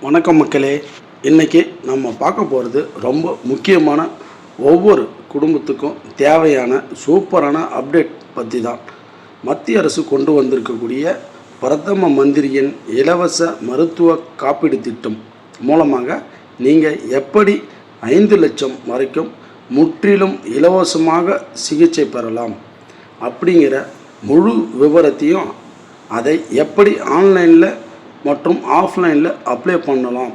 வணக்கம் மக்களே. இன்றைக்கி நம்ம பார்க்க போகிறது ரொம்ப முக்கியமான ஒவ்வொரு குடும்பத்துக்கும் தேவையான சூப்பரான அப்டேட் பற்றி தான். மத்திய அரசு கொண்டு வந்திருக்கக்கூடிய பிரதம மந்திரியின் இலவச மருத்துவ காப்பீடு திட்டம் மூலமாக நீங்கள் எப்படி 5 லட்சம் வரைக்கும் முற்றிலும் இலவசமாக சிகிச்சை பெறலாம் அப்படிங்கிற முழு விவரத்தையும், அதை எப்படி ஆன்லைனில் மற்றும் ஆஃப்லைனில் அப்ளை பண்ணலாம்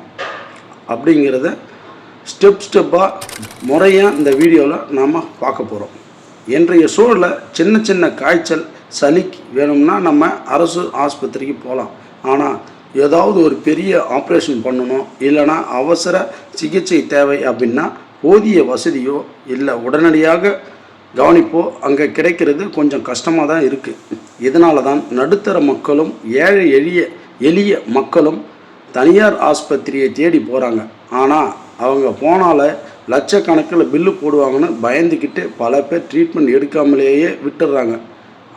அப்படிங்கிறத ஸ்டெப்பாக முறையாக இந்த வீடியோவில் நாம் பார்க்க போகிறோம். இன்றைய சூழலில் சின்ன சின்ன காய்ச்சல் சளிக்கு வேணும்னா நம்ம அரசு ஆஸ்பத்திரிக்கு போகலாம். ஆனால் ஏதாவது ஒரு பெரிய ஆப்ரேஷன் பண்ணணும், இல்லைனா அவசர சிகிச்சை தேவை அப்படின்னா போதிய வசதியோ இல்லை உடனடியாக கவனிப்போ அங்கே கிடைக்கிறது கொஞ்சம் கஷ்டமாக தான் இருக்குது. இதனால தான் நடுத்தர மக்களும் ஏழை எளிய மக்களும் தனியார் ஆஸ்பத்திரியை தேடி போகிறாங்க. ஆனால் அவங்க போனால லட்சக்கணக்கில் பில்லு போடுவாங்கன்னு பயந்துக்கிட்டு பல பேர் ட்ரீட்மெண்ட் எடுக்காமலேயே விட்டுடுறாங்க.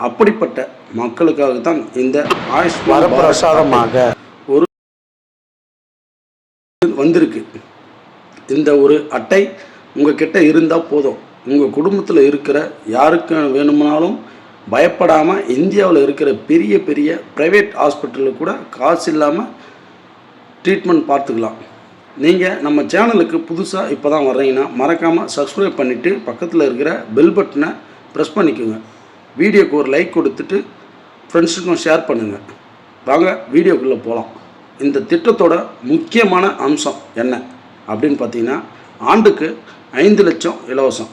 அப்படிப்பட்ட மக்களுக்காக தான் இந்த ஆயுஷ்மான் பிரசாதமாக ஒரு வந்திருக்கு. இந்த ஒரு அட்டை உங்கள் கிட்ட இருந்தால் போதும், உங்கள் குடும்பத்தில் இருக்கிற யாருக்கு வேணும்னாலும் பயப்படாமல் இந்தியாவில் இருக்கிற பெரிய பெரிய ப்ரைவேட் ஹாஸ்பிட்டலில் கூட காசு இல்லாமல் ட்ரீட்மெண்ட் பார்த்துக்கலாம். நீங்கள் நம்ம சேனலுக்கு புதுசாக இப்போ தான் வர்றீங்கன்னா மறக்காமல் சப்ஸ்கிரைப் பண்ணிவிட்டு பக்கத்தில் இருக்கிற பெல் பட்டனை ப்ரெஸ் பண்ணிக்கோங்க. வீடியோக்கு ஒரு லைக் கொடுத்துட்டு ஃப்ரெண்ட்ஸுக்கும் ஷேர் பண்ணுங்கள். வாங்க வீடியோக்குள்ளே போகலாம். இந்த திட்டத்தோட முக்கியமான அம்சம் என்ன அப்படின்னு பார்த்தீங்கன்னா, ஆண்டுக்கு 5 லட்சம் இலவசம்.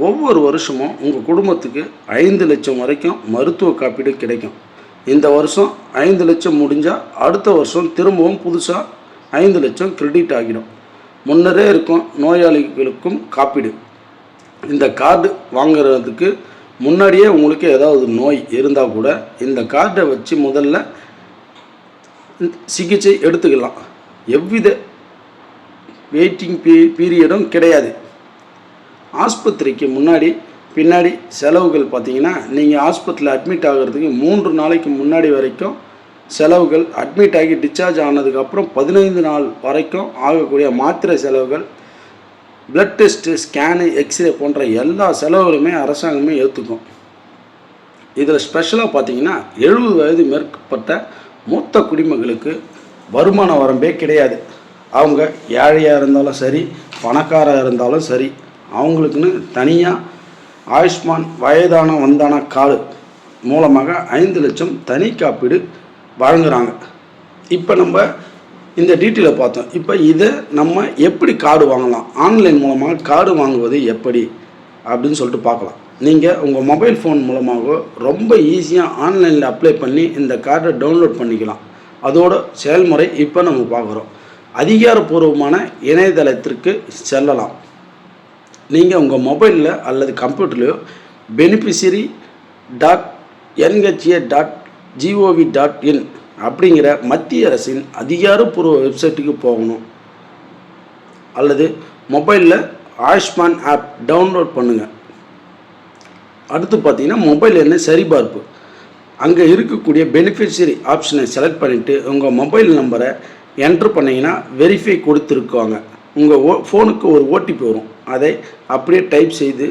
ஒவ்வொரு வருஷமும் உங்கள் குடும்பத்துக்கு 5 லட்சம் வரைக்கும் மருத்துவ காப்பீடு கிடைக்கும். இந்த வருஷம் 5 லட்சம் முடிஞ்சால் அடுத்த வருஷம் திரும்பவும் புதுசாக 5 லட்சம் கிரெடிட் ஆகிடும். முன்னரே இருக்கும் நோயாளிகளுக்கும் காப்பீடு. இந்த கார்டு வாங்குறதுக்கு முன்னாடியே உங்களுக்கு ஏதாவது நோய் இருந்தால் கூட இந்த கார்டை வச்சு முதல்ல சிகிச்சை எடுத்துக்கலாம். எவ்வித வெயிட்டிங் பீரியடும் கிடையாது. ஆஸ்பத்திரிக்கு பின்னாடி செலவுகள் பார்த்திங்கன்னா, நீங்கள் ஹாஸ்பிட்டலில் அட்மிட் ஆகிறதுக்கு 3 நாளைக்கு முன்னாடி வரைக்கும் செலவுகள், அட்மிட் ஆகி டிஸ்சார்ஜ் ஆனதுக்கப்புறம் 15 நாள் வரைக்கும் ஆகக்கூடிய மாத்திரை செலவுகள், பிளட் டெஸ்ட்டு, ஸ்கேனு, எக்ஸ்ரே போன்ற எல்லா செலவுகளுமே அரசாங்கமே ஏற்றுக்கும். இதில் ஸ்பெஷலாக பார்த்திங்கன்னா 70 வயது மேற்பட்ட மூத்த குடிமக்களுக்கு வருமான வரம்பே கிடையாது. அவங்க ஏழையாக இருந்தாலும் சரி, பணக்காராக இருந்தாலும் சரி, அவங்களுக்குன்னு தனியாக ஆயுஷ்மான் வந்தான கார்டு மூலமாக 5 லட்சம் தனி காப்பீடு வழங்குகிறாங்க. இப்போ நம்ம இந்த டீட்டெயிலை பார்த்தோம். இப்போ இதை நம்ம எப்படி கார்டு வாங்கலாம், ஆன்லைன் மூலமாக கார்டு வாங்குவது எப்படி அப்படின்னு சொல்லிட்டு பார்க்கலாம். நீங்கள் உங்கள் மொபைல் ஃபோன் மூலமாக ரொம்ப ஈஸியாக ஆன்லைனில் அப்ளை பண்ணி இந்த கார்டை டவுன்லோட் பண்ணிக்கலாம். அதோட செயல்முறை இப்போ நம்ம பார்க்குறோம். அதிகாரப்பூர்வமான இணையதளத்திற்கு செல்லலாம். நீங்கள் உங்கள் மொபைலில் அல்லது கம்ப்யூட்டர்லையோ beneficiary.nha.gov.in அப்படிங்கிற மத்திய அரசின் அதிகாரப்பூர்வ வெப்சைட்டுக்கு போகணும். அல்லது மொபைலில் ஆயுஷ்மான் ஆப் டவுன்லோட் பண்ணுங்கள். அடுத்து பார்த்தீங்கன்னா மொபைல் எண்ணை சரிபார்ப்பு. அங்கே இருக்கக்கூடிய பெனிஃபிஷரி ஆப்ஷனை செலக்ட் பண்ணிவிட்டு உங்கள் மொபைல் நம்பரை என்ட்ரு பண்ணிங்கன்னா வெரிஃபை கொடுத்துருக்காங்க. உங்கள் ஃபோனுக்கு ஒரு ஓடிபி வரும். அதை அப்படியே டைப் செய்து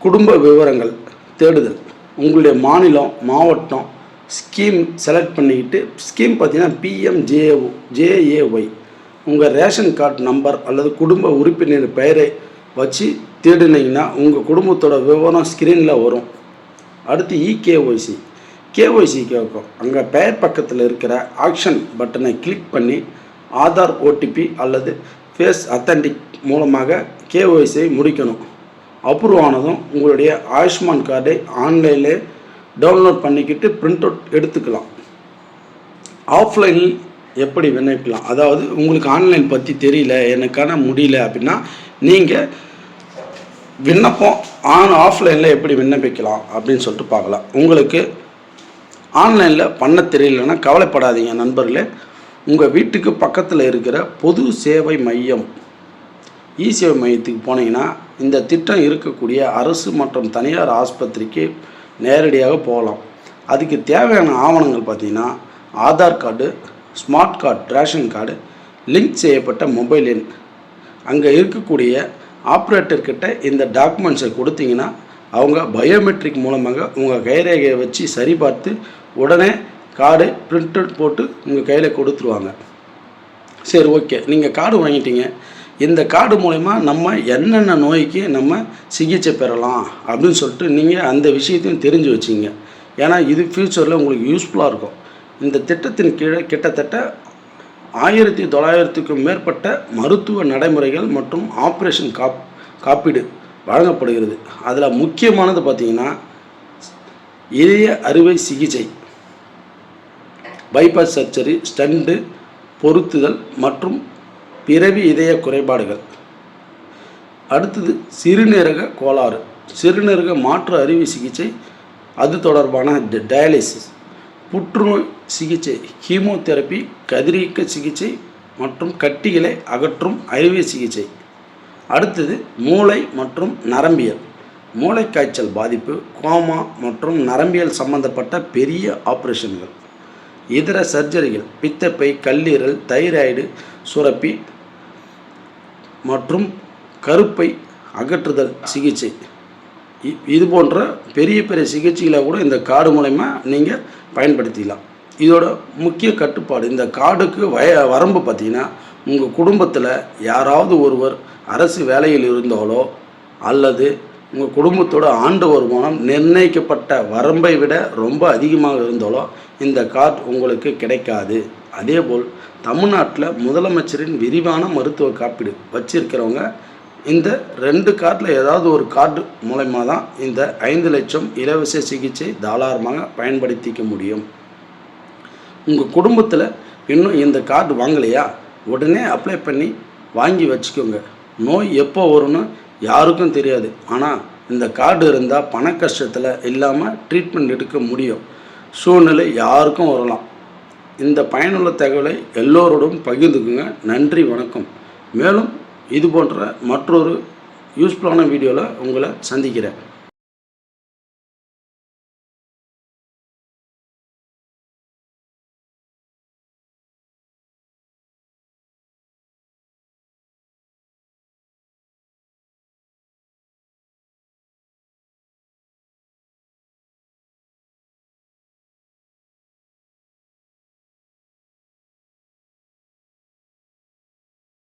குடும்ப விவரங்கள் தேடுதல், உங்களுடைய மாநிலம், மாவட்டம், ஸ்கீம் செலக்ட் பண்ணிக்கிட்டு, ஸ்கீம் பார்த்தீங்கன்னா PMJAY, உங்கள் ரேஷன் கார்டு நம்பர் அல்லது குடும்ப உறுப்பினர் பெயரை வச்சு தேடினீங்கன்னா உங்கள் குடும்பத்தோட விவரம் ஸ்க்ரீனில் வரும். அடுத்து KYC கேட்கும். அங்கே பெயர் பக்கத்தில் இருக்கிற ஆக்ஷன் பட்டனை கிளிக் பண்ணி ஆதார், ஓடிபி அல்லது ஃபேஸ் அத்தன்டிக் மூலமாக KYC முடிக்கணும். அப்ரூவ் ஆனதும் உங்களுடைய ஆயுஷ்மான் கார்டை ஆன்லைனில் டவுன்லோட் பண்ணிக்கிட்டு பிரிண்ட் அவுட் எடுத்துக்கலாம். ஆஃப்லைனில் எப்படி விண்ணப்பிக்கலாம், அதாவது உங்களுக்கு ஆன்லைன் பற்றி தெரியல, எனக்கான முடியல அப்படின்னா நீங்கள் விண்ணப்பம் ஆஃப்லைனில் எப்படி விண்ணப்பிக்கலாம் அப்படின்னு சொல்லிட்டு பார்க்கலாம். உங்களுக்கு ஆன்லைனில் பண்ண தெரியலன்னா கவலைப்படாதீங்க நண்பர்களே. உங்கள் வீட்டுக்கு பக்கத்தில் இருக்கிற பொது சேவை மையம், சேவை மையத்துக்கு போனீங்கன்னா இந்த திட்டம் இருக்கக்கூடிய அரசு மற்றும் தனியார் ஆஸ்பத்திரிக்கு நேரடியாக போகலாம். அதுக்கு தேவையான ஆவணங்கள் பார்த்திங்கன்னா Aadhaar card, smart card, ration card, link செய்யப்பட்ட மொபைல் எண், அங்கே இருக்கக்கூடிய ஆப்ரேட்டர்கிட்ட இந்த டாக்குமெண்ட்ஸை கொடுத்தீங்கன்னா அவங்க பயோமெட்ரிக் மூலமாக உங்கள் கைரேகையை வச்சு சரிபார்த்து உடனே கார்டு பிரிண்ட் அவுட் போட்டு உங்கள் கையில் கொடுத்துருவாங்க. சரி, ஓகே, நீங்கள் கார்டு வாங்கிட்டீங்க. இந்த கார்டு மூலமா நம்ம என்னென்ன நோய்க்கு நம்ம சிகிச்சை பெறலாம் அப்படின்னு சொல்லிட்டு நீங்கள் அந்த விஷயத்தையும் தெரிஞ்சு வச்சிங்க. ஏன்னா இது ஃப்யூச்சரில் உங்களுக்கு யூஸ்ஃபுல்லாக இருக்கும். இந்த திட்டத்தின் கீழே கிட்டத்தட்ட 1900க்கும் மேற்பட்ட மருத்துவ நடைமுறைகள் மற்றும் ஆப்ரேஷன் காப்பீடு வழங்கப்படுகிறது. அதில் முக்கியமானது பார்த்திங்கன்னா இதய அறுவை சிகிச்சை, பைபாஸ் சர்ஜரி, ஸ்டண்டு பொருத்துதல் மற்றும் பிறவி இதய குறைபாடுகள். அடுத்தது சிறுநீரக கோளாறு, சிறுநீரக மாற்று அறுவை சிகிச்சை, அது தொடர்பான டயாலிசிஸ், புற்றுநோய் சிகிச்சை, கீமோதெரப்பி, கதிரியக்க சிகிச்சை மற்றும் கட்டிகளை அகற்றும் அறுவை சிகிச்சை. அடுத்தது மூளை மற்றும் நரம்பியல், மூளைக்காய்ச்சல் பாதிப்பு, கோமா மற்றும் நரம்பியல் சம்பந்தப்பட்ட பெரிய ஆப்ரேஷன்கள். இதர சர்ஜரிகள், பித்தப்பை, கல்லீரல், தைராய்டு சுரப்பி மற்றும் கருப்பை அகற்றுதல் சிகிச்சை. இது போன்ற பெரிய பெரிய சிகிச்சைகளை கூட இந்த கார்டு மூலமா நீங்கள் பயன்படுத்திக்கலாம். இதோட முக்கிய கட்டுப்பாடு, இந்த கார்டுக்கு வரம்பு பார்த்திங்கன்னா உங்கள் குடும்பத்தில் யாராவது ஒருவர் அரசு வேலையில் இருந்தாலோ அல்லது உங்கள் குடும்பத்தோட ஆண்டு வருமானம் நிர்ணயிக்கப்பட்ட வரம்பை விட ரொம்ப அதிகமாக இருந்தாலோ இந்த கார்டு உங்களுக்கு கிடைக்காது. அதேபோல் தமிழ்நாட்டில் முதலமைச்சரின் விரிவான மருத்துவ காப்பீடு வச்சிருக்கிறவங்க இந்த 2 கார்டில் ஏதாவது ஒரு கார்டு மூலமா தான் இந்த 5 லட்சம் இலவச சிகிச்சை தாராளமாக பயன்படுத்திக்க முடியும். உங்கள் குடும்பத்தில் இன்னும் இந்த கார்டு வாங்கலையா, உடனே அப்ளை பண்ணி வாங்கி வச்சுக்கோங்க. நோய் எப்போ வரும்னு யாருக்கும் தெரியாது. ஆனால் இந்த கார்டு இருந்தால் பண கஷ்டத்தில் இல்லாமல் ட்ரீட்மெண்ட் எடுக்க முடியும். சூழ்நிலை யாருக்கும் வரலாம். இந்த பயனுள்ள தகவலை எல்லோரோடும் பகிர்ந்துக்குங்க. நன்றி, வணக்கம். மேலும் இது போன்ற மற்றொரு யூஸ்ஃபுல்லான வீடியோவில் உங்களை சந்திக்கிறேன்.